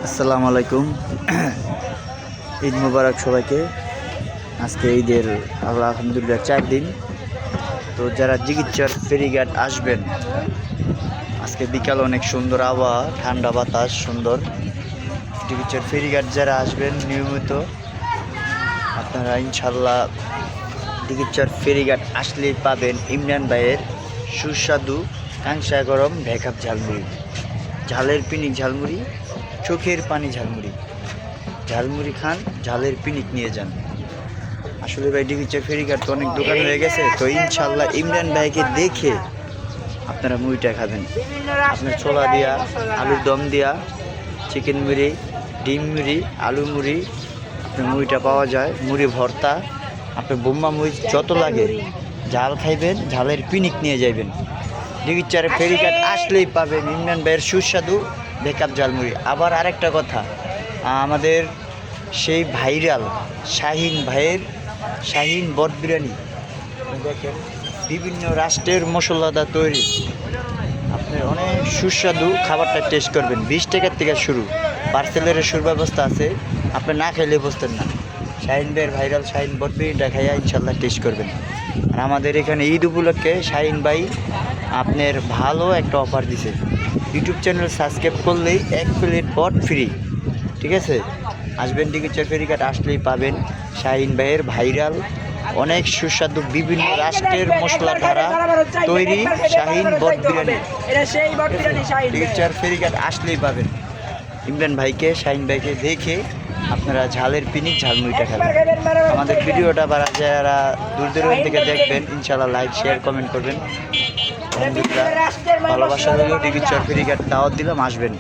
আসসালামু আলাইকুম। ঈদ মুবারক সবাইকে। আজকে ঈদের আলহামদুলিল্লাহ 4 দিন। তো যারা জিগিরচর ফেরিঘাট আসবেন, আজকে বিকাল অনেক সুন্দর আবহাওয়া, ঠান্ডা বাতাস সুন্দর। জিগিরচর ফেরিঘাট যারা আসবেন নিয়মিত, আপনারা ইনশাল্লাহ জিগিরচর ফেরিঘাট আসলেই পাবেন ইমরান ভাইয়ের সুস্বাদু কাংসা গরম ভেকাপ ঝালমুড়ি, ঝালের পিনিক ঝালমুড়ি, চোখের পানি ঝালমুড়ি। ঝালমুড়ি খান, ঝালের পিনিক নিয়ে যান। আসলে ভাই জিগিরচর ফেরিঘাট তো অনেক দোকান হয়ে গেছে, তো ইনশাল্লাহ ইমরান ভাইকে দেখে আপনারা মুড়িটা খাবেন। আপনার ছোলা দিয়া, আলুর দম দিয়া, চিকেন মুড়ি, ডিম মুড়ি, আলু মুড়ি, আপনার মুড়িটা পাওয়া যায়। মুড়ি ভর্তা, আপনার বোম্বা মুড়ি যত লাগে, ঝাল খাইবেন, ঝালের পিনিক নিয়ে যাইবেন। জিগিরচর ফেরিঘাট আসলেই পাবেন ইমরান ভাইয়ের সুস্বাদু ভেকাপ ঝালমুড়ি। আবার আরেকটা কথা, আমাদের সেই ভাইরাল শাহিন ভাইয়ের শাহিন বট বিরিয়ানি দেখেন, বিভিন্ন রাষ্ট্রের মশলাদার তৈরি। আপনি অনেক সুস্বাদু খাবারটা টেস্ট করবেন। 20 টাকার থেকে শুরু, পার্সেলের সুব্যবস্থা আছে, আপনি না খাইলে বুঝতেন না। শাহিন ভাইয়ের ভাইরাল শাহিন বট বিরিয়ানিটা খাইয়া ইনশাল্লাহ টেস্ট করবেন। আর আমাদের এখানে ঈদ উপলক্ষে শাহিন ভাই আপনার ভালো একটা অফার দিছে। ইউটিউব চ্যানেল সাবস্ক্রাইব করলেই 1 প্লেট বট ফ্রি। ঠিক আছে, আসবেন জিগিরচর ফেরিঘাট, আসলেই পাবেন শাহিন ভাইয়ের ভাইরাল অনেক সুস্বাদু বিভিন্ন রাষ্ট্রের মশলা দ্বারা তৈরি শাহিন বট বিরিয়ানি। জিগিরচর ফেরিঘাট আসলেই পাবেন ইমরান ভাইকে, শাহিন ভাইকে দেখে আপনারা ঝালের পিনিক ঝালমুড়িটা খাবেন। আমাদের ভিডিওটা যারা দূর দূরান্ত থেকে দেখবেন, ইনশাল্লাহ লাইক শেয়ার কমেন্ট করবেন। ভালোবাসা হলেও জিগিরচর ফেরিঘাট দাওয়াত দিলাম, আসবেন।